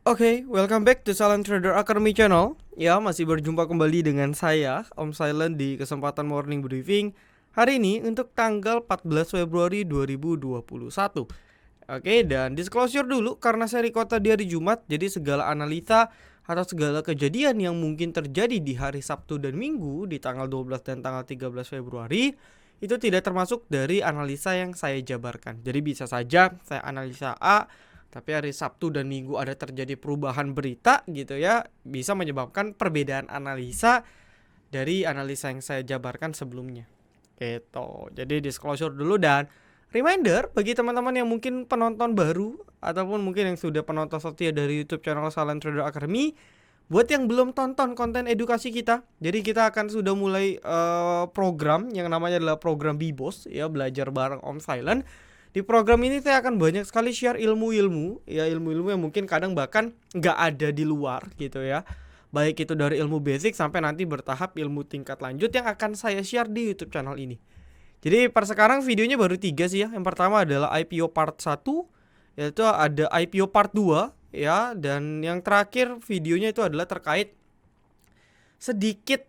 Oke, welcome back to Silent Trader Academy Channel. Ya, masih berjumpa kembali dengan saya, Om Silent di kesempatan morning briefing hari ini untuk tanggal 14 Februari 2021. Oke, dan disclosure dulu karena saya record tadi hari Jumat, jadi segala analisa atau segala kejadian yang mungkin terjadi di hari Sabtu dan Minggu di tanggal 12 dan tanggal 13 Februari itu tidak termasuk dari analisa yang saya jabarkan. Jadi bisa saja saya analisa A, tapi hari Sabtu dan Minggu ada terjadi perubahan berita gitu ya, bisa menyebabkan perbedaan analisa dari analisa yang saya jabarkan sebelumnya. Gitu. Jadi disclosure dulu dan reminder bagi teman-teman yang mungkin penonton baru ataupun mungkin yang sudah penonton setia dari YouTube channel Silent Trader Academy, buat yang belum tonton konten edukasi kita, jadi kita akan sudah mulai program yang namanya adalah program Bibos ya, belajar bareng Om Silent. Di program ini saya akan banyak sekali share ilmu-ilmu ya, ilmu-ilmu yang mungkin kadang bahkan nggak ada di luar gitu ya. Baik itu dari ilmu basic sampai nanti bertahap ilmu tingkat lanjut yang akan saya share di YouTube channel ini. Jadi per sekarang videonya baru 3 sih ya. Yang pertama adalah IPO part 1, yaitu ada IPO part 2 ya, dan yang terakhir videonya itu adalah terkait sedikit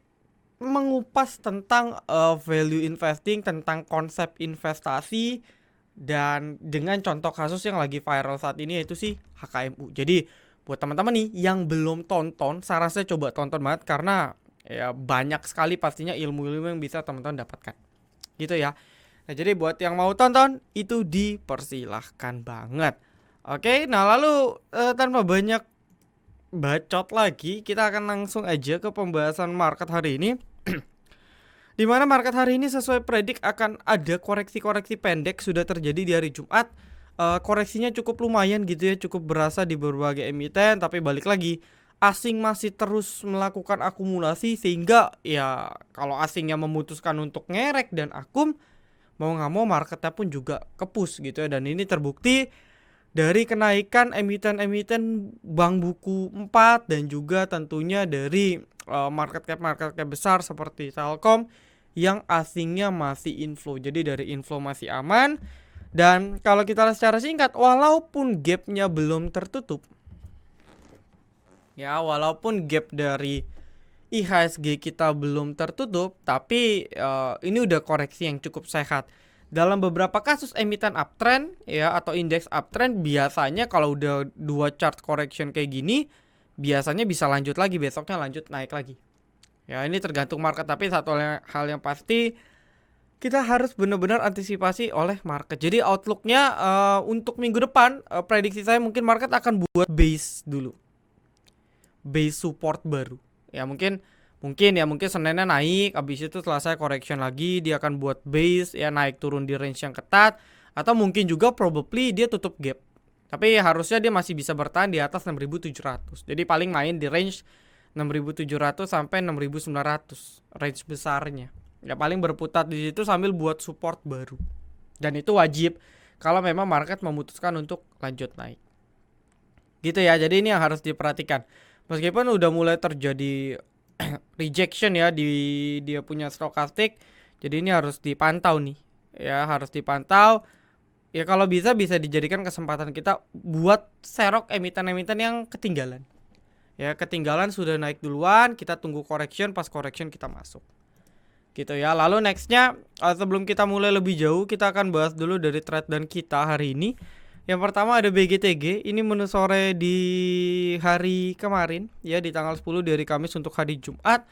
mengupas tentang value investing, tentang konsep investasi dan dengan contoh kasus yang lagi viral saat ini yaitu si HKMU. Jadi buat teman-teman nih yang belum tonton, saran saya coba tonton banget karena ya banyak sekali pastinya ilmu-ilmu yang bisa teman-teman dapatkan. Gitu ya. Nah, jadi buat yang mau tonton itu dipersilahkan banget. Oke, nah lalu tanpa banyak bacot lagi, kita akan langsung aja ke pembahasan market hari ini. Di mana market hari ini sesuai predik akan ada koreksi-koreksi pendek sudah terjadi di hari Jumat. Koreksinya cukup lumayan gitu ya, cukup berasa di berbagai emiten, tapi balik lagi asing masih terus melakukan akumulasi sehingga ya kalau asingnya memutuskan untuk ngerek dan akum, mau nggak mau marketnya pun juga kepus gitu ya, dan ini terbukti dari kenaikan emiten-emiten bank buku 4 dan juga tentunya dari market cap besar seperti Telkom yang asingnya masih inflow. Jadi dari inflow masih aman. Dan kalau kita lihat secara singkat, walaupun gapnya belum tertutup, ya walaupun gap dari IHSG kita belum tertutup, tapi ini udah koreksi yang cukup sehat. Dalam beberapa kasus emiten uptrend ya atau indeks uptrend, biasanya kalau udah dua chart correction kayak gini, biasanya bisa lanjut lagi, besoknya lanjut naik lagi. Ya ini tergantung market, tapi satu hal yang pasti kita harus benar-benar antisipasi oleh market. Jadi outlooknya untuk minggu depan, prediksi saya mungkin market akan buat base dulu, base support baru. Ya mungkin Seninnya naik, habis itu selesai correction lagi dia akan buat base ya, naik turun di range yang ketat, atau mungkin juga probably dia tutup gap. Tapi harusnya dia masih bisa bertahan di atas 6.700. Jadi paling main di range 6.700 sampai 6.900 range besarnya. Ya paling berputar di situ sambil buat support baru. Dan itu wajib kalau memang market memutuskan untuk lanjut naik. Gitu ya. Jadi ini yang harus diperhatikan. Meskipun udah mulai terjadi rejection ya di dia punya stokastik, jadi ini harus dipantau nih. Ya, harus dipantau. Ya kalau bisa dijadikan kesempatan kita buat serok emiten-emiten yang ketinggalan. Ya, ketinggalan sudah naik duluan, kita tunggu correction, pas correction kita masuk. Gitu ya. Lalu nextnya, sebelum kita mulai lebih jauh, kita akan bahas dulu dari trade dan kita hari ini. Yang pertama ada BGTG, ini menu sore di hari kemarin ya, di tanggal 10 di hari Kamis untuk hari Jumat.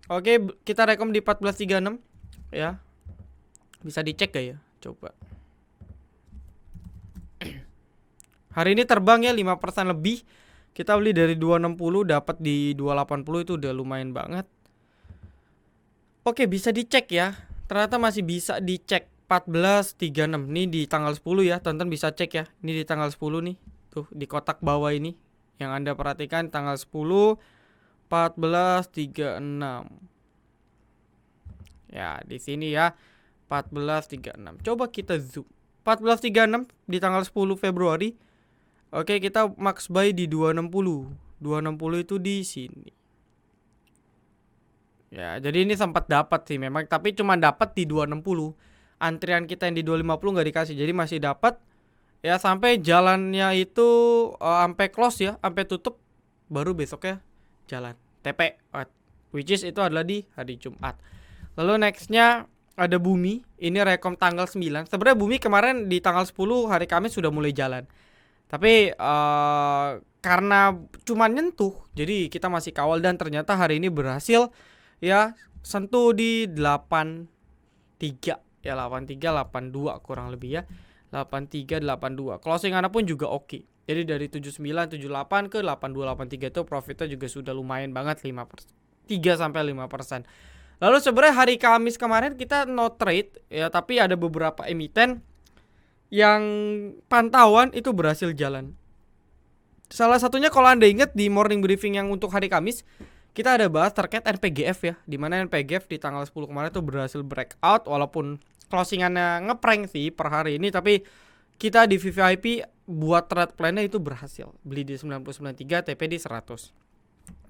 Oke, kita rekom di 1436 ya. Bisa dicek gak ya? Coba. Hari ini terbang ya 5% lebih. Kita beli dari 260 dapat di 280, itu udah lumayan banget. Oke, bisa dicek ya. Ternyata masih bisa dicek 1436. Ini di tanggal 10 ya. Tonton bisa cek ya. Ini di tanggal 10 nih. Tuh di kotak bawah ini yang Anda perhatikan tanggal 10 1436. Ya, di sini ya. 1436. Coba kita zoom. 1436 di tanggal 10 Februari. Oke, kita max buy di 260. 260 itu di sini. Ya, jadi ini sempat dapat sih memang, tapi cuma dapat di 260. Antrian kita yang di 250 nggak dikasih. Jadi masih dapat ya sampai jalannya itu sampai close ya, sampai tutup, baru besoknya jalan TP, which is itu adalah di hari Jumat. Lalu nextnya ada Bumi, ini rekom tanggal 9. Sebenarnya Bumi kemarin di tanggal 10 hari Kamis sudah mulai jalan. Tapi karena cuma nyentuh, jadi kita masih kawal dan ternyata hari ini berhasil ya sentuh di 83 ya, 83 82 kurang lebih ya. 83 82. Closingannya pun juga oke. Jadi dari 79 78 ke 82 83 itu profitnya juga sudah lumayan banget, 5%. 3 sampai 5%. Lalu sebenarnya hari Kamis kemarin kita no trade ya, tapi ada beberapa emiten yang pantauan itu berhasil jalan. Salah satunya kalau Anda ingat di morning briefing yang untuk hari Kamis, kita ada bahas terkait NPGF ya, dimana NPGF di tanggal 10 kemarin itu berhasil breakout walaupun closingannya ngeprank sih per hari ini, tapi kita di VVIP buat trade plan-nya itu berhasil. Beli di 90.93, TP di 100.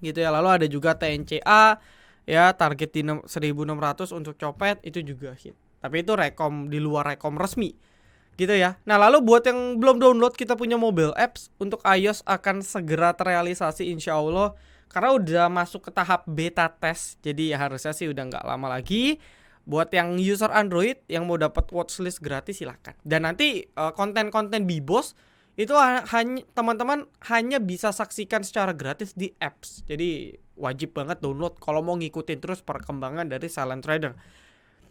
Gitu ya. Lalu ada juga TNCA ya, target di 1600 untuk copet itu juga hit. Tapi itu rekom di luar rekom resmi. Gitu ya. Nah, lalu buat yang belum download, kita punya mobile apps untuk iOS akan segera terrealisasi insya Allah, karena udah masuk ke tahap beta test. Jadi ya harusnya sih udah nggak lama lagi. Buat yang user Android yang mau dapat watchlist gratis silahkan. Dan nanti konten-konten Bibos itu hanya teman-teman hanya bisa saksikan secara gratis di apps. Jadi wajib banget download kalau mau ngikutin terus perkembangan dari Silent Trader.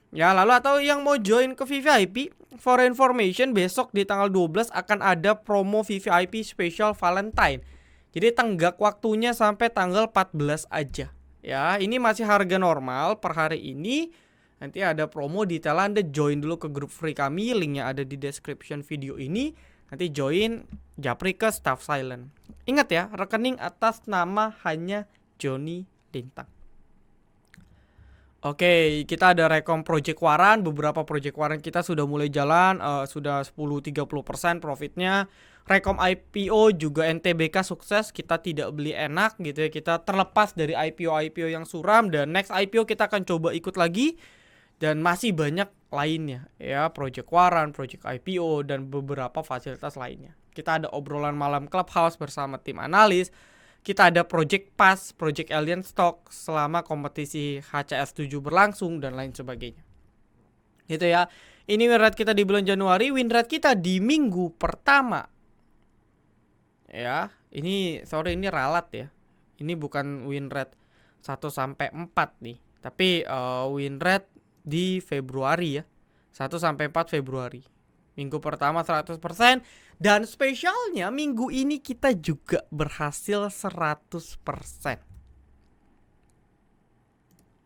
Ya, lalu atau yang mau join ke VVIP, for information besok di tanggal 12 akan ada promo VVIP Special Valentine. Jadi tenggak waktunya sampai tanggal 14 aja. Ya, ini masih harga normal per hari ini. Nanti ada promo, detail Anda join dulu ke grup free kami, linknya ada di description video ini. Nanti join, japri ke staff Silent. Ingat ya, rekening atas nama hanya Joni Lintang. Oke, kita ada rekom Project Waran. Beberapa Project Waran kita sudah mulai jalan, sudah 10-30% profitnya. Rekom IPO juga NTBK sukses, kita tidak beli enak gitu ya. Kita terlepas dari IPO yang suram, dan next IPO kita akan coba ikut lagi. Dan masih banyak lainnya ya, Project Waran, Project IPO, dan beberapa fasilitas lainnya. Kita ada obrolan malam Clubhouse bersama tim analis. Kita ada Project Pass, Project Alien Stock selama kompetisi HCS7 berlangsung dan lain sebagainya. Gitu ya. Ini win rate kita di bulan Januari, win rate kita di minggu pertama. Ya, ini ralat ya. Ini bukan win rate 1 sampai 4 nih, tapi win rate di Februari ya, 1 sampai 4 Februari. Minggu pertama 100%, dan spesialnya minggu ini kita juga berhasil 100%.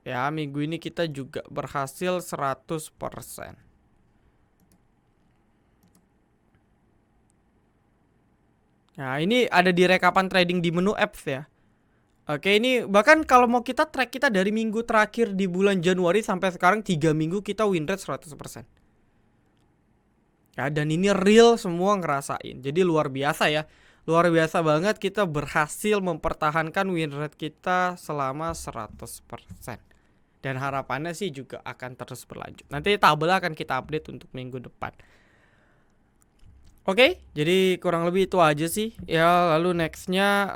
Ya, minggu ini kita juga berhasil 100%. Nah, ini ada di rekapan trading di menu apps ya. Oke, ini bahkan kalau mau kita track kita dari minggu terakhir di bulan Januari sampai sekarang 3 minggu kita win rate 100%. Ya, dan ini real semua ngerasain. Jadi luar biasa ya. Luar biasa banget kita berhasil mempertahankan win rate kita selama 100%. Dan harapannya sih juga akan terus berlanjut. Nanti tabel akan kita update untuk minggu depan. Oke, jadi kurang lebih itu aja sih. Ya, lalu nextnya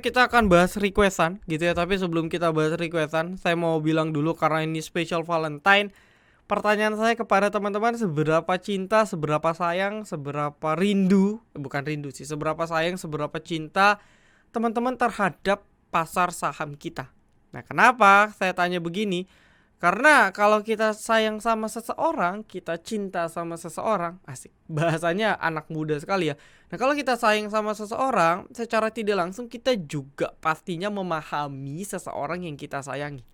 kita akan bahas requestan gitu ya. Tapi sebelum kita bahas requestan, saya mau bilang dulu karena ini special Valentine. Pertanyaan saya kepada teman-teman, seberapa cinta, seberapa sayang, seberapa rindu, bukan rindu sih, seberapa sayang, seberapa cinta teman-teman terhadap pasar saham kita. Nah, kenapa saya tanya begini? Karena kalau kita sayang sama seseorang, kita cinta sama seseorang, asik, bahasanya anak muda sekali ya. Nah, kalau kita sayang sama seseorang, secara tidak langsung kita juga pastinya memahami seseorang yang kita sayangi.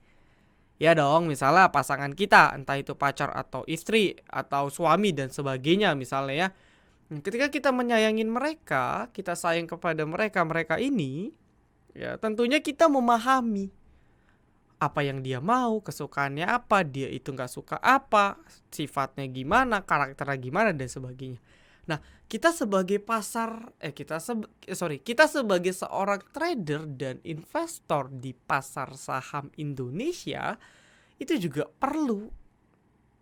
Ya dong, misalnya pasangan kita, entah itu pacar atau istri atau suami dan sebagainya misalnya ya. Ketika kita menyayangin mereka, kita sayang kepada mereka ini, ya tentunya kita memahami apa yang dia mau, kesukaannya apa, dia itu nggak suka apa, sifatnya gimana, karakternya gimana dan sebagainya. Nah, kita sebagai kita sebagai seorang trader dan investor di pasar saham Indonesia, itu juga perlu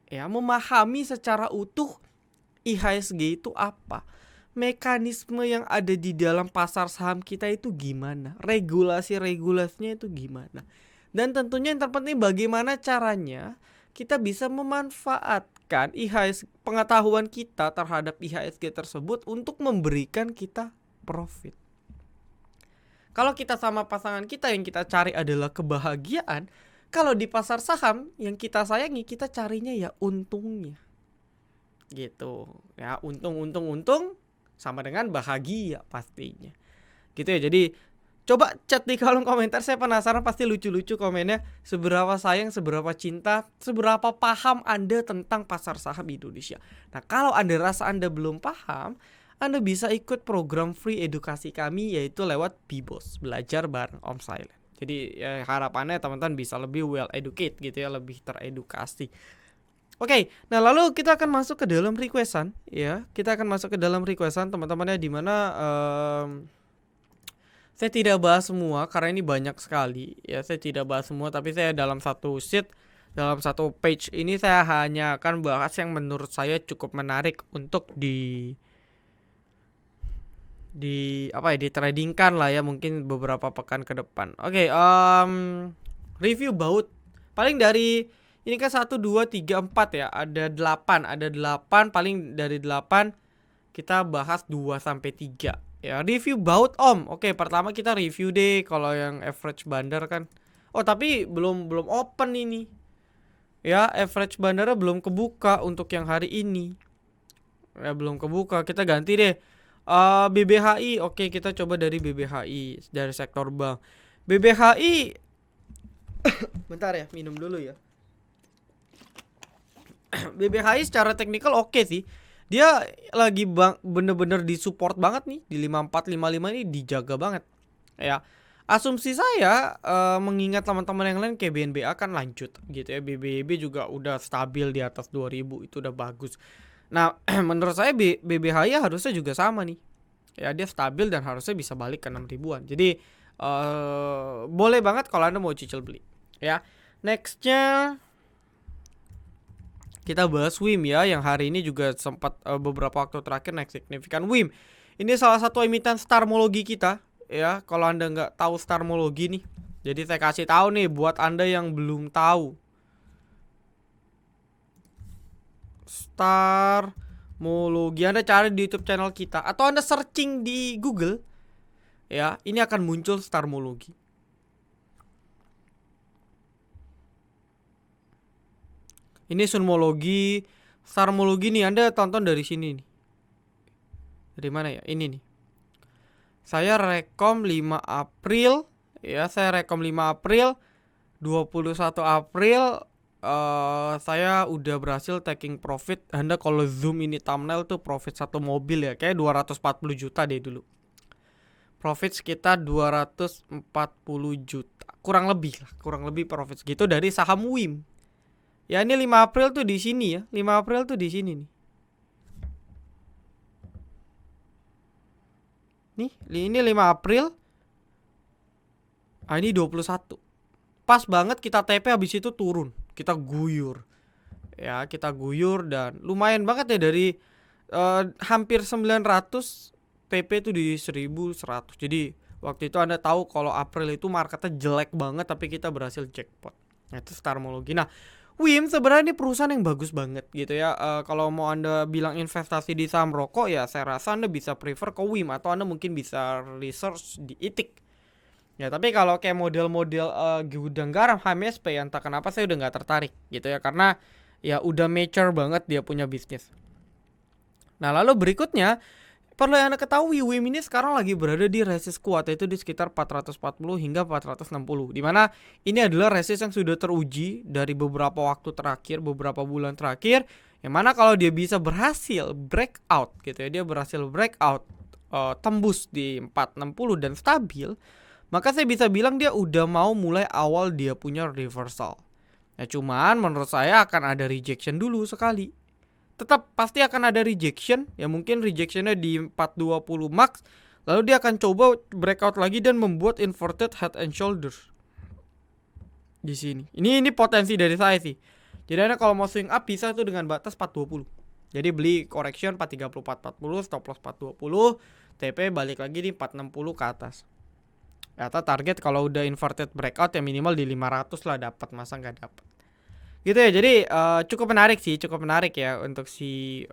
ya memahami secara utuh IHSG itu apa, mekanisme yang ada di dalam pasar saham kita itu gimana, regulasinya itu gimana, dan tentunya yang terpenting bagaimana caranya kita bisa memanfaatkan pengetahuan kita terhadap IHSG tersebut untuk memberikan kita profit. Kalau kita sama pasangan kita yang kita cari adalah kebahagiaan, kalau di pasar saham yang kita sayangi kita carinya ya untungnya. Gitu. Ya, untung sama dengan bahagia pastinya. Gitu ya. Jadi coba chat di kolom komentar, saya penasaran, pasti lucu-lucu komennya. Seberapa sayang, seberapa cinta, seberapa paham Anda tentang pasar saham Indonesia. Nah, kalau Anda rasa Anda belum paham, Anda bisa ikut program free edukasi kami, yaitu lewat BBOS, belajar bareng Om Silent. Jadi ya, harapannya teman-teman bisa lebih well educate gitu ya, lebih teredukasi. Oke, nah lalu kita akan masuk ke dalam requestan ya. Kita akan masuk ke dalam requestan teman-temannya, dimana saya tidak bahas semua karena ini banyak sekali ya. Saya tidak bahas semua, tapi saya dalam satu sheet, dalam satu page ini saya hanya akan bahas yang menurut saya cukup menarik untuk ditradingkan lah ya, mungkin beberapa pekan ke depan. Oke, review baut. Paling dari ini kan 1 2 3 4 ya, ada 8, paling dari 8 kita bahas 2 sampai 3. Ya, review baut Om. Oke, pertama kita review deh kalau yang average bandar kan. Oh, tapi belum open ini. Ya, average bandarnya belum kebuka untuk yang hari ini. Ya, belum kebuka. Kita ganti deh. BBHI, oke, kita coba dari BBHI, dari sektor bank. BBHI bentar ya, minum dulu ya. BBHI secara teknikal oke sih. Dia lagi bener-bener disupport banget nih di 5455 ini, dijaga banget. Ya. Asumsi saya mengingat teman-teman yang lain kayak BNBA kan lanjut gitu ya. BBB juga udah stabil di atas 2000, itu udah bagus. Nah, menurut saya BBHI harusnya juga sama nih. Ya, dia stabil dan harusnya bisa balik ke 6 ribuan. Jadi boleh banget kalau Anda mau cicil beli. Ya. Nextnya kita bahas WIM ya, yang hari ini juga sempat beberapa waktu terakhir naik signifikan. WIM ini salah satu emiten Starmology kita ya. Kalau Anda nggak tahu Starmology nih, jadi saya kasih tahu nih buat Anda yang belum tahu. Starmology, Anda cari di YouTube channel kita atau Anda searching di Google ya, ini akan muncul Starmology. Ini Sunmology, Starmology nih, Anda tonton dari sini nih. Dari mana ya? Ini nih. Saya rekom 5 April ya, 21 April saya udah berhasil taking profit. Anda kalau zoom ini thumbnail tuh profit satu mobil ya, kayak 240 juta deh dulu. Profit sekitar 240 juta. Kurang lebih profit segitu dari saham WIM. Ya, ini 5 April tuh di sini ya. 5 April tuh di sini nih. Nih, ini 5 April. Ah, ini 21. Pas banget kita TP, habis itu turun. Kita guyur. Ya, kita guyur dan lumayan banget ya, dari hampir 900 TP itu di 1100. Jadi waktu itu Anda tahu kalau April itu marketnya jelek banget, tapi kita berhasil jackpot. Nah, itu Starmology. Nah, WIM sebenarnya ini perusahaan yang bagus banget gitu ya. Kalau mau Anda bilang investasi di saham rokok ya, saya rasa Anda bisa prefer ke WIM, atau Anda mungkin bisa research di ITIC. Ya, tapi kalau kayak model-model gudang garam HMSP, entah kenapa saya udah nggak tertarik gitu ya, karena ya udah mature banget dia punya bisnis. Nah, lalu berikutnya perlu yang Anda ketahui, WIM ini sekarang lagi berada di resist kuat, yaitu di sekitar 440 hingga 460. Dimana ini adalah resist yang sudah teruji dari beberapa waktu terakhir, beberapa bulan terakhir, yang mana kalau dia bisa berhasil breakout gitu ya, dia berhasil breakout tembus di 460 dan stabil, maka saya bisa bilang dia udah mau mulai awal dia punya reversal. Nah, cuman menurut saya akan ada rejection dulu sekali. Tetap pasti akan ada rejection, ya mungkin rejectionnya di 420 max, lalu dia akan coba breakout lagi dan membuat inverted head and shoulders. di sini. Ini potensi dari saya sih. Jadi Anda kalau mau swing up bisa tuh dengan batas 420. Jadi beli correction 430 440, stop loss 420, TP balik lagi di 460 ke atas. Atau target kalau udah inverted breakout ya minimal di 500 lah dapat, masa nggak dapat. Gitu ya. Jadi cukup menarik sih, cukup menarik ya untuk si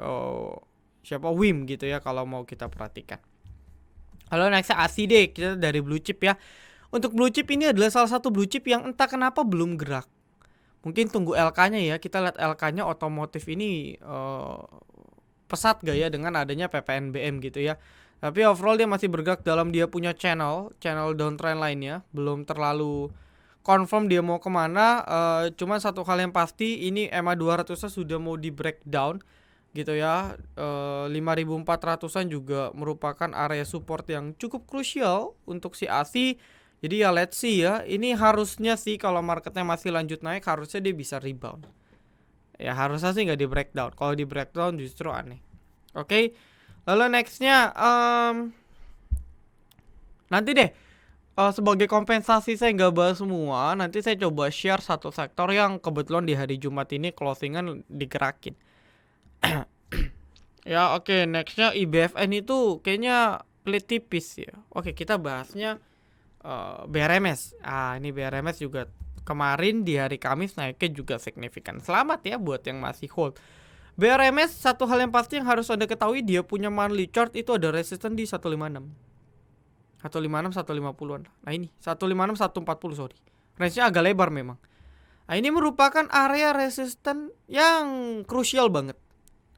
siapa WIM gitu ya kalau mau kita perhatikan. Kalau nextnya ASI deh, kita dari blue chip ya. Untuk blue chip ini adalah salah satu blue chip yang entah kenapa belum gerak. Mungkin tunggu LK-nya ya. Kita lihat LK-nya otomotif ini pesat gak ya dengan adanya PPNBM gitu ya. Tapi overall dia masih bergerak dalam dia punya channel downtrend lainnya. Belum terlalu confirm dia mau kemana. Cuman satu hal yang pasti ini EMA 200-nya sudah mau di breakdown gitu ya. 5400-an juga merupakan area support yang cukup krusial untuk si ASI. Jadi ya let's see ya. Ini harusnya sih kalau marketnya masih lanjut naik harusnya dia bisa rebound. Ya harusnya sih nggak di breakdown. Kalau di breakdown justru aneh. Oke. Lalu nextnya nanti deh sebagai kompensasi saya nggak bahas semua. Nanti saya coba share satu sektor yang kebetulan di hari Jumat ini closingan digerakin. Ya oke, nextnya IBFN itu kayaknya pelit tipis ya. Oke, kita bahasnya BRMS. Ini BRMS juga kemarin di hari Kamis naiknya juga signifikan. Selamat ya buat yang masih hold. BRMS satu hal yang pasti yang harus Anda ketahui, dia punya monthly chart itu ada resisten di 156. 156 150-an. Nah ini 156 140 sorry. Range-nya agak lebar memang. Nah ini merupakan area resisten yang krusial banget.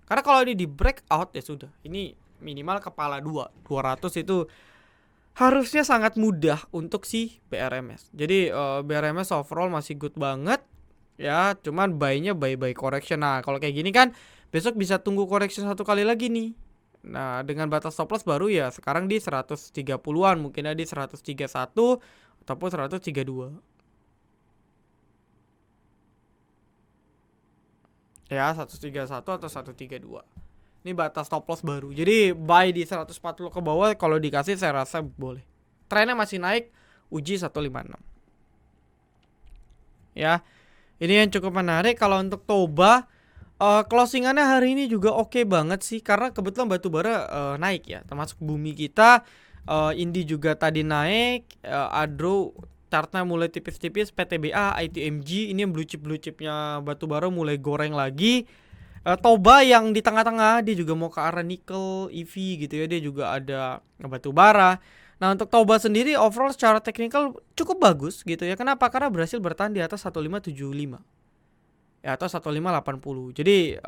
Karena kalau ini di breakout ya sudah. Ini minimal kepala 200 itu harusnya sangat mudah untuk si BRMS. Jadi BRMS overall masih good banget. Ya, cuman buy-nya buy correction. Nah, kalau kayak gini kan besok bisa tunggu correction satu kali lagi nih. Nah, dengan batas stop loss baru ya sekarang di 130-an, mungkin ada di 131 ataupun 132. Ya 131 atau 132. Ini batas stop loss baru. Jadi buy di 140 ke bawah kalau dikasih saya rasa boleh. Trennya masih naik, uji 156. Ya. Ini yang cukup menarik. Kalau untuk Toba closingannya hari ini juga oke banget sih, karena kebetulan batubara naik ya, termasuk bumi kita. Indi juga tadi naik, Adro chartnya mulai tipis-tipis, PTBA, ITMG ini yang blue chipnya batubara mulai goreng lagi. Toba yang di tengah-tengah dia juga mau ke arah nikel, EV gitu ya, dia juga ada batubara. Nah untuk Toba sendiri overall secara teknikal cukup bagus gitu ya. Kenapa? Karena berhasil bertahan di atas 1575 ya, atau 1580. Jadi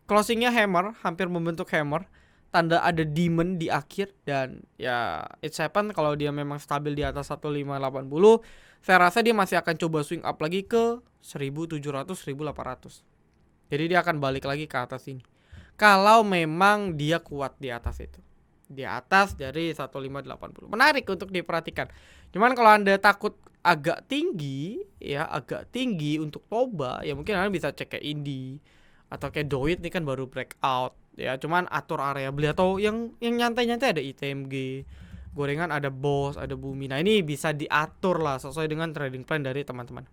closingnya hammer, hampir membentuk hammer. Tanda ada demon di akhir. Dan ya it's happen kalau dia memang stabil di atas 1580. Saya rasa dia masih akan coba swing up lagi ke 1700, 1800. Jadi dia akan balik lagi ke atas ini kalau memang dia kuat di atas itu, di atas dari 1580. Menarik untuk diperhatikan. Cuman kalau Anda takut agak tinggi ya, agak tinggi untuk Toba ya, mungkin Anda bisa cek kayak Indi atau kayak Doit nih kan baru breakout ya. Cuman atur area beli, atau yang nyantai-nyantai ada ITMG, gorengan ada BOS, ada Bumi. Nah ini bisa diatur lah sesuai dengan trading plan dari teman-teman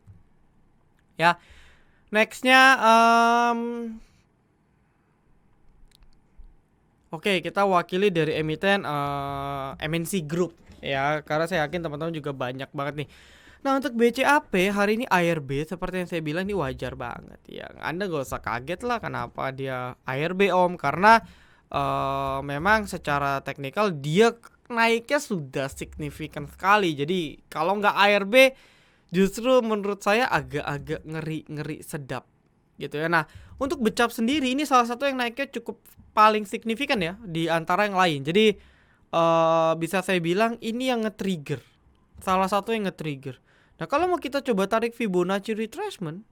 ya. Nextnya oke, kita wakili dari emiten MNC Group ya, karena saya yakin teman-teman juga banyak banget nih. Nah untuk BCAP hari ini ARB seperti yang saya bilang ini wajar banget ya. Anda gak usah kaget lah kenapa dia ARB om, karena memang secara teknikal dia naiknya sudah signifikan sekali. Jadi kalau nggak ARB justru menurut saya agak-agak ngeri sedap gitu ya. Nah untuk Becap sendiri ini salah satu yang naiknya cukup paling signifikan ya di antara yang lain. Jadi bisa saya bilang ini yang nge-trigger, salah satu yang nge-trigger. Nah kalau mau kita coba tarik Fibonacci retracement,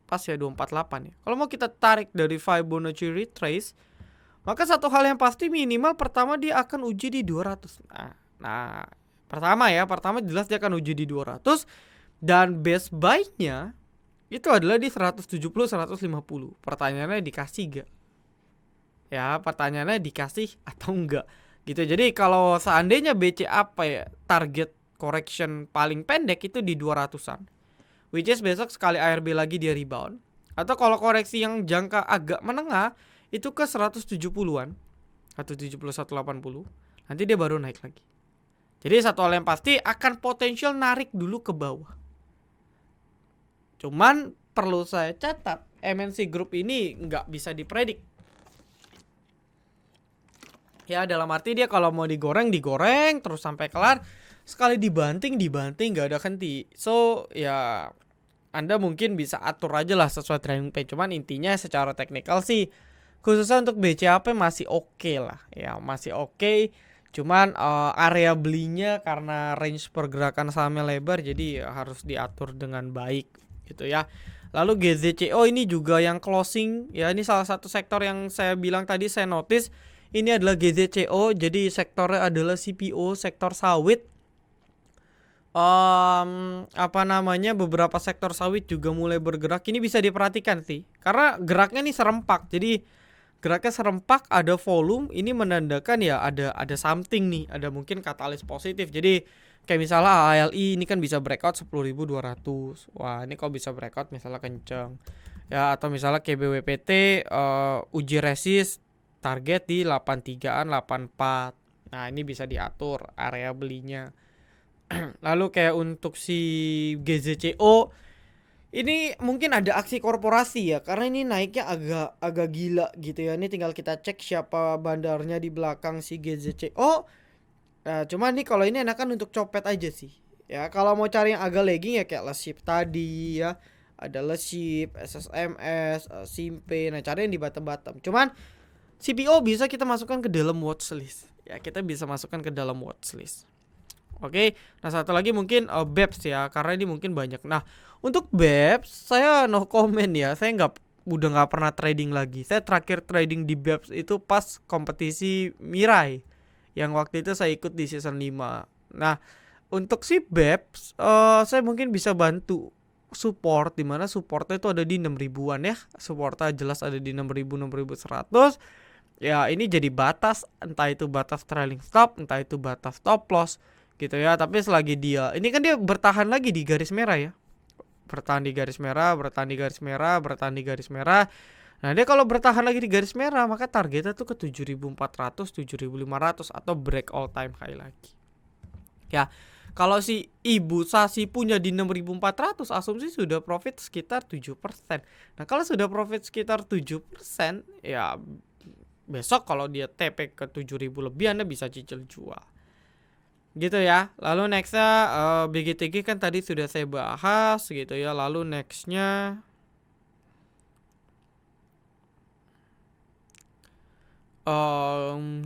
pas ya 248 ya. Kalau mau kita tarik dari Fibonacci retrace, maka satu hal yang pasti minimal pertama dia akan uji di 200. Nah pertama jelas dia akan uji di 200. Dan best buy-nya itu adalah di 170 150. Pertanyaannya dikasih gak? Ya pertanyaannya dikasih atau enggak gitu. Jadi kalau seandainya BC apa ya target correction paling pendek itu di 200-an. Which is besok sekali ARB lagi dia rebound. Atau kalau koreksi yang jangka agak menengah itu ke 170-an. 171.80. Nanti dia baru naik lagi. Jadi satu hal yang pasti akan potensial narik dulu ke bawah. Cuman perlu saya catat, MNC Group ini nggak bisa dipredik. Ya dalam arti dia kalau mau digoreng terus sampai kelar. Sekali dibanting nggak ada henti. So ya Anda mungkin bisa atur aja lah sesuai trading plan. Cuman intinya secara teknikal sih khususnya untuk BCAP masih oke lah. Ya masih oke. Cuman area belinya karena range pergerakan sahamnya lebar jadi harus diatur dengan baik gitu ya. Lalu GZCO ini juga yang closing ya, ini salah satu sektor yang saya bilang tadi saya notice ini adalah GZCO. Jadi sektornya adalah CPO, sektor sawit. Beberapa sektor sawit juga mulai bergerak. Ini bisa diperhatikan sih karena geraknya nih serempak. Jadi geraknya serempak, ada volume, ini menandakan ya ada something nih, ada mungkin katalis positif. Jadi kayak misalnya ALI ini kan bisa breakout 10.200. Wah, ini kok bisa breakout misalnya kenceng. Ya atau misalnya KBWPT uji resist target di 83-an, 84. Nah, ini bisa diatur area belinya. Lalu kayak untuk si GZCO ini mungkin ada aksi korporasi ya, karena ini naiknya agak gila gitu ya. Ini tinggal kita cek siapa bandarnya di belakang si GZCO. Nah, cuman nih kalau ini enakan untuk copet aja sih. Ya, kalau mau cari yang agak lagging ya kayak Leship tadi ya. Ada Leship, SSMS, Simpe. Nah, cari yang di bottom-bottom. Cuman CPO bisa kita masukkan ke dalam watchlist. Ya, kita bisa masukkan ke dalam watchlist. Oke, nah satu lagi mungkin BEPS ya, karena ini mungkin banyak. Nah, untuk BEPS saya no comment ya, saya udah nggak pernah trading lagi. Saya terakhir trading di BEPS itu pas kompetisi Mirai, yang waktu itu saya ikut di season 5. Nah, untuk si BEPS saya mungkin bisa bantu support, dimana supportnya itu ada di 6.000-an ya. Supportnya jelas ada di 6.000, 6.100. Ya, ini jadi batas, entah itu batas trailing stop, entah itu batas stop loss gitu ya. Tapi selagi dia ini kan dia bertahan lagi di garis merah ya, bertahan di garis merah, bertahan di garis merah, bertahan di garis merah. Nah, dia kalau bertahan lagi di garis merah maka targetnya tuh ke 7.400, 7.500 atau break all time high lagi ya. Kalau si Ibu Sasi punya di 6.400, asumsi sudah profit sekitar 7%. Nah, kalau sudah profit sekitar 7%, ya besok kalau dia TP ke 7.000 lebih Anda bisa cicil jual gitu ya. Lalu nextnya BGTG kan tadi sudah saya bahas gitu ya. Lalu nextnya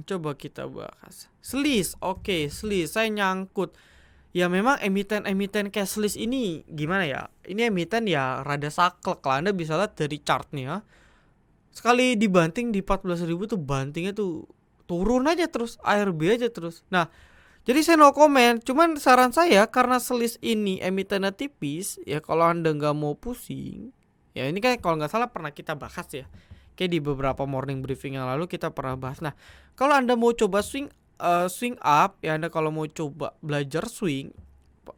coba kita bahas SLIS. Oke, SLIS saya nyangkut. Ya memang emiten cashless ini gimana ya, ini emiten ya rada saklek lah. Anda bisa lihat dari chartnya, sekali dibanting di 14.000 tuh bantingnya tuh turun aja terus, ARB aja terus. Nah, jadi saya no comment. Cuman saran saya karena SLIS ini emitennya tipis ya, kalau Anda nggak mau pusing ya, ini kan kalau nggak salah pernah kita bahas ya, kayak di beberapa morning briefing yang lalu kita pernah bahas. Nah, kalau Anda mau coba swing up ya, Anda kalau mau coba belajar swing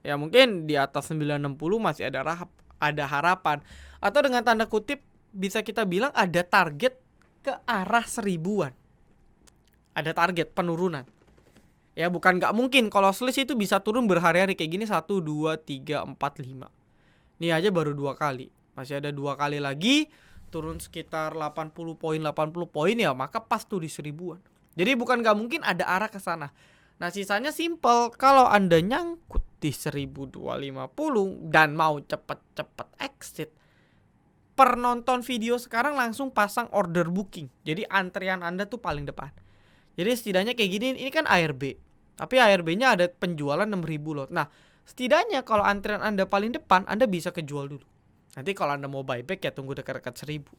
ya mungkin di atas 960 masih ada harapan, atau dengan tanda kutip bisa kita bilang ada target ke arah 1000-an. Ada target penurunan. Ya bukan nggak mungkin kalau SLIS itu bisa turun berhari-hari kayak gini, 1, 2, 3, 4, 5. Ini aja baru 2 kali. Masih ada 2 kali lagi turun sekitar 80 poin ya, maka pas tuh di 1000-an. Jadi bukan nggak mungkin ada arah ke sana. Nah, sisanya simple. Kalau Anda nyangkut di 1250 dan mau cepet-cepet exit, per nonton video sekarang langsung pasang order booking. Jadi antrian Anda tuh paling depan. Jadi setidaknya kayak gini, ini kan ARB. Tapi ARB-nya ada penjualan 6.000 lot. Nah, setidaknya kalau antrian Anda paling depan, Anda bisa kejual dulu. Nanti kalau Anda mau buyback ya tunggu dekat-dekat 1000.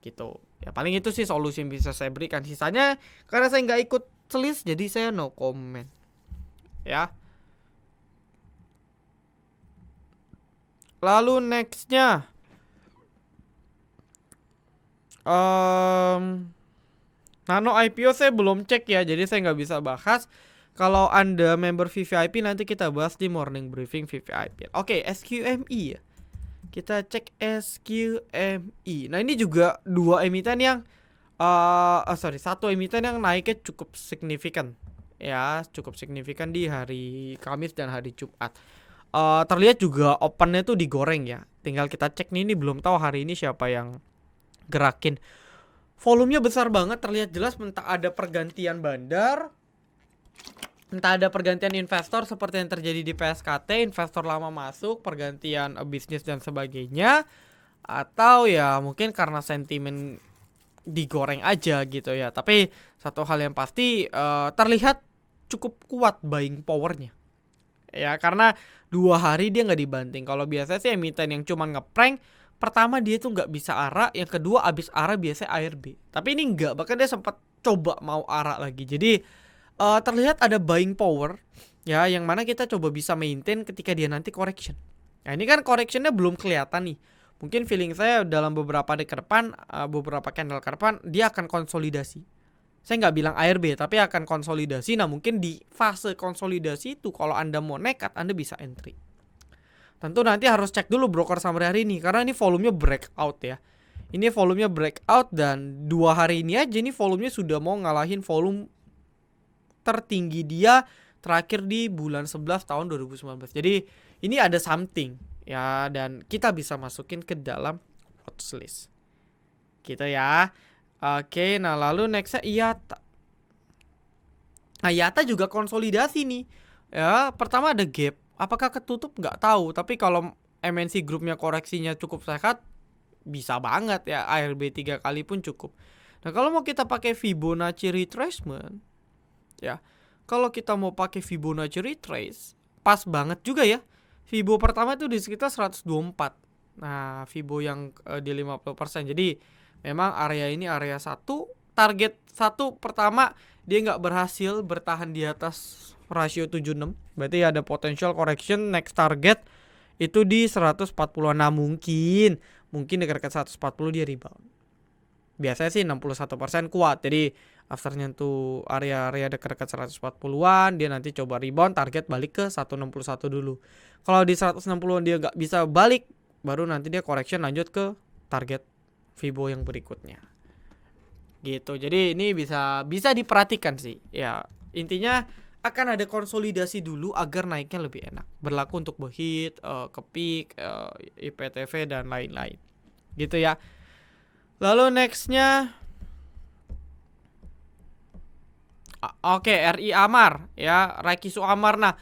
Gitu. Ya paling itu sih solusi yang bisa saya berikan. Sisanya karena saya nggak ikut SLIS jadi saya no comment. Ya. Lalu nextnya Nano IPO saya belum cek ya, jadi saya nggak bisa bahas. Kalau Anda member VVIP nanti kita bahas di morning briefing VVIP. Oke, SQMI ya. Kita cek SQMI. Nah, ini juga dua emiten yang satu emiten yang naiknya cukup signifikan. Ya, cukup signifikan di hari Kamis dan hari Jumat. Terlihat juga opennya tuh digoreng ya. Tinggal kita cek nih, ini belum tahu hari ini siapa yang gerakin. Volumenya besar banget, terlihat jelas entah ada pergantian bandar, entah ada pergantian investor seperti yang terjadi di PSKT, investor lama masuk, pergantian bisnis dan sebagainya, atau ya mungkin karena sentimen digoreng aja gitu ya. Tapi satu hal yang pasti terlihat cukup kuat buying powernya. Ya karena 2 hari dia nggak dibanting. Kalau biasanya sih emiten yang cuma ngeprank, pertama dia tuh nggak bisa ARA, yang kedua abis ARA biasanya ARB. Tapi ini nggak, bahkan dia sempat coba mau ARA lagi. Jadi terlihat ada buying power ya, yang mana kita coba bisa maintain ketika dia nanti correction. Nah ini kan correctionnya belum kelihatan nih. Mungkin feeling saya dalam beberapa hari ke depan, beberapa candle ke depan dia akan konsolidasi. Saya nggak bilang ARB, tapi akan konsolidasi. Nah mungkin di fase konsolidasi itu kalau Anda mau nekat, Anda bisa entry. Tentu nanti harus cek dulu broker summary hari ini, karena ini volumenya breakout ya. Ini volumenya breakout dan 2 hari ini aja ini volumenya sudah mau ngalahin volume tertinggi dia terakhir di bulan 11 tahun 2019. Jadi ini ada something ya, dan kita bisa masukin ke dalam watchlist gitu ya. Oke, nah lalu nextnya IATA. Nah IATA juga konsolidasi nih ya. Pertama ada gap, apakah ketutup nggak tahu, tapi kalau MNC grupnya koreksinya cukup sehat, bisa banget ya ARB 3 kali pun cukup. Nah kalau mau kita pakai Fibonacci retracement ya, kalau kita mau pakai Fibonacci retrace, pas banget juga ya. Fibo pertama itu di sekitar 124. Nah Fibo yang di 50%. Jadi memang area ini area 1, target 1 pertama dia nggak berhasil bertahan di atas rasio 76. Berarti ada potential correction, next target itu di 140. Nah mungkin dekat-dekat 140 dia rebound. Biasanya sih 61% kuat. Jadi afternya tuh area dekat-dekat 140-an, dia nanti coba rebound, target balik ke 161 dulu. Kalau di 160-an dia nggak bisa balik, baru nanti dia correction lanjut ke target Fibo yang berikutnya gitu. Jadi ini bisa diperhatikan sih ya. Intinya akan ada konsolidasi dulu agar naiknya lebih enak. Berlaku untuk Bohit, Kepik, IPTV dan lain-lain gitu ya. Lalu nextnya oke, RI Amar ya, Raikisu Amar. Nah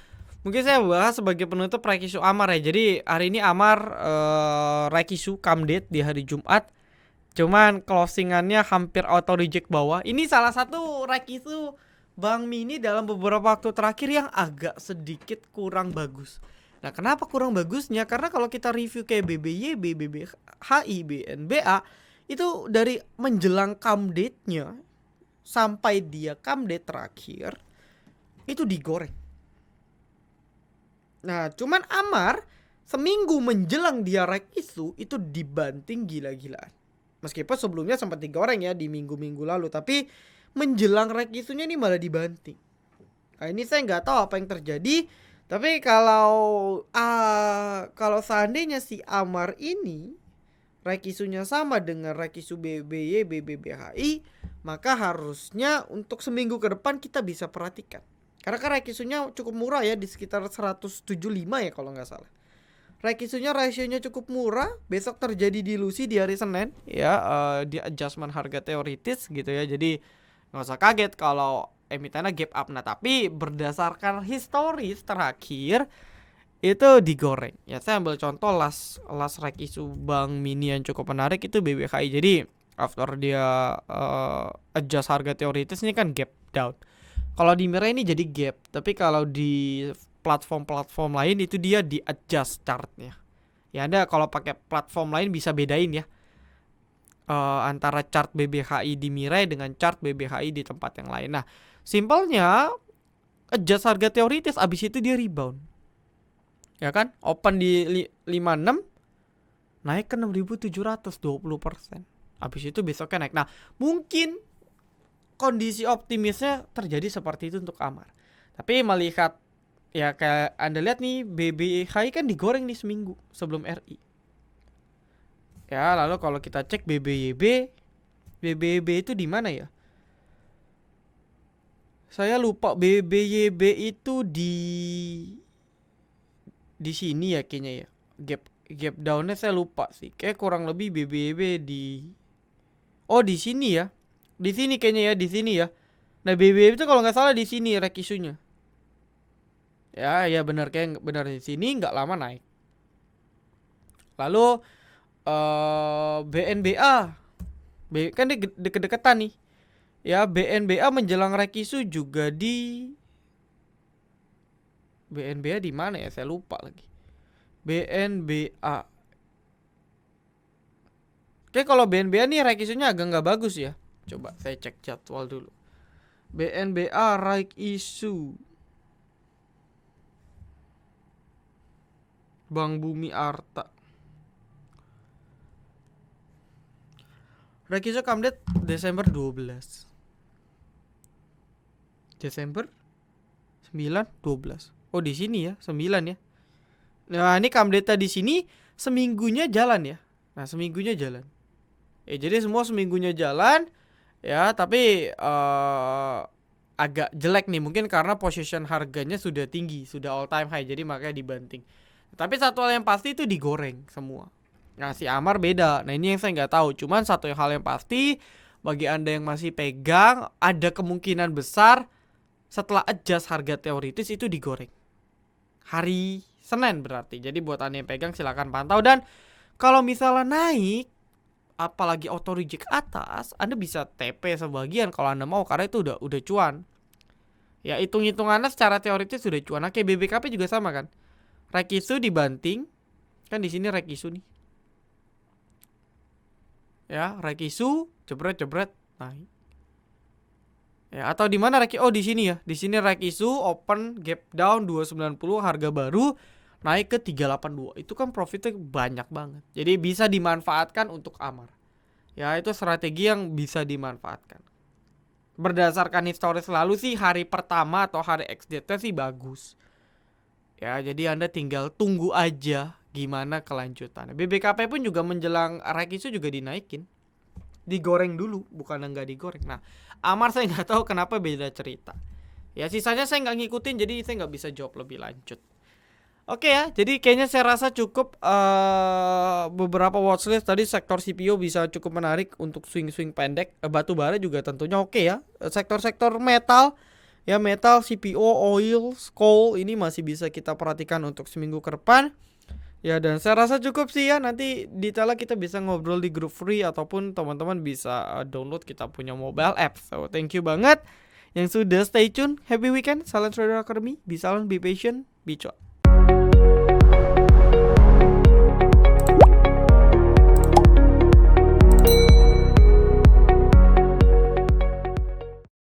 mungkin saya bahas sebagai penutup Raikisu Amar ya. Jadi hari ini Amar Raikisu come date di hari Jumat. Cuman closingannya hampir auto reject bawah. Ini salah satu Raikisu Bank Mini dalam beberapa waktu terakhir yang agak sedikit kurang bagus. Nah kenapa kurang bagusnya? Karena kalau kita review kayak BBYB, BBHI, BNBA, itu dari menjelang come date-nya sampai dia come date terakhir itu digoreng. Nah cuman Amar seminggu menjelang dia Raikisu itu dibanting gila-gilaan. Meskipun sebelumnya sempat digoreng ya di minggu-minggu lalu, tapi menjelang Raikisunya ini malah dibanting. Nah ini saya nggak tahu apa yang terjadi. Tapi kalau seandainya si Amar ini Raikisunya sama dengan Raikisu BBY, BBBHI, maka harusnya untuk seminggu ke depan kita bisa perhatikan. Karena kan Raikisunya cukup murah ya, di sekitar 175 ya kalau nggak salah. Raikisunya rasionya cukup murah. Besok terjadi dilusi di hari Senin ya, di adjustment harga teoritis gitu ya. Jadi nggak usah kaget kalau emitennya gap up. Nah tapi berdasarkan historis terakhir itu digoreng ya. Saya ambil contoh last Raikisu Bank Mini yang cukup menarik itu BBHI. Jadi after dia adjust harga teoritis ini kan gap down. Kalau di Mirai ini jadi gap. Tapi kalau di platform lain itu dia di adjust chartnya ya. Anda kalau pakai platform lain bisa bedain ya, antara chart BBHI di Mirai dengan chart BBHI di tempat yang lain. Nah simpelnya adjust harga teoritis, abis itu dia rebound ya kan, open di 56 naik ke 6.700, 20%. Abis itu besoknya naik. Nah mungkin kondisi optimisnya terjadi seperti itu untuk Amar. Tapi melihat ya kayak Anda lihat nih, BBHI kan digoreng nih seminggu sebelum RI. Ya, lalu kalau kita cek BBYB itu di mana ya? Saya lupa. BBYB itu di sini ya kayaknya ya. Gap downnya saya lupa sih. Kayak kurang lebih BBYB di sini ya. Di sini kayaknya ya, di sini ya. Nah, BBYB itu kalau nggak salah di sini rek isunya. Ya benar, kayak benar di sini nggak lama naik. Lalu BNBA kan dia deket-deketan nih. Ya, BNBA menjelang rekisu juga di BNBA di mana ya? Saya lupa lagi. BNBA. Oke, kalau BNBA nih rekisunya agak nggak bagus ya. Coba saya cek jadwal dulu. BNBA rekisu. Bank Bumi Arta. Rekisu update Desember 12. Desember 9 12. Oh, di sini ya, 9 ya. Nah, ini update di sini seminggunya jalan ya. Nah, seminggunya jalan. Jadi semua seminggunya jalan ya, tapi agak jelek nih mungkin karena position harganya sudah tinggi, sudah all time high, jadi makanya dibanting. Tapi satu hal yang pasti itu digoreng semua. Nah, si Amar beda. Nah, ini yang saya nggak tahu. Cuman satu hal yang pasti, bagi Anda yang masih pegang, ada kemungkinan besar setelah adjust harga teoritis itu digoreng hari Senin berarti. Jadi buat Anda yang pegang silakan pantau. Dan kalau misalnya naik, apalagi auto reject atas, Anda bisa TP sebagian kalau Anda mau, karena itu udah cuan. Ya, hitung-hitungannya secara teoritis sudah cuan. Oke, BBKP juga sama kan. Rekisu dibanting. Kan di sini rekisu nih. Ya, rekisu jebret naik. Ya, atau di mana Reki? Oh, di sini ya. Di sini rekisu open gap down 290, harga baru naik ke 382. Itu kan profitnya banyak banget. Jadi bisa dimanfaatkan untuk Amar. Ya, itu strategi yang bisa dimanfaatkan. Berdasarkan historis lalu sih, hari pertama atau hari ex-date sih bagus. Ya, jadi Anda tinggal tunggu aja gimana kelanjutannya. BBKP pun juga menjelang rekisu juga dinaikin. Digoreng dulu, bukan enggak digoreng. Nah, Amar saya nggak tahu kenapa beda cerita. Ya, sisanya saya nggak ngikutin, jadi saya nggak bisa jawab lebih lanjut. Oke ya, jadi kayaknya saya rasa cukup beberapa watchlist tadi. Sektor CPO bisa cukup menarik untuk swing-swing pendek. Batu bara juga tentunya oke ya. Sektor-sektor metal, ya metal, CPO, oil, coal ini masih bisa kita perhatikan untuk seminggu ke depan. Ya, dan saya rasa cukup sih ya. Nanti detailnya kita bisa ngobrol di grup free ataupun teman-teman bisa download kita punya mobile app. So, thank you banget yang sudah stay tune. Happy weekend. Salam Trader Academy. Be silent, be patient, be cuan.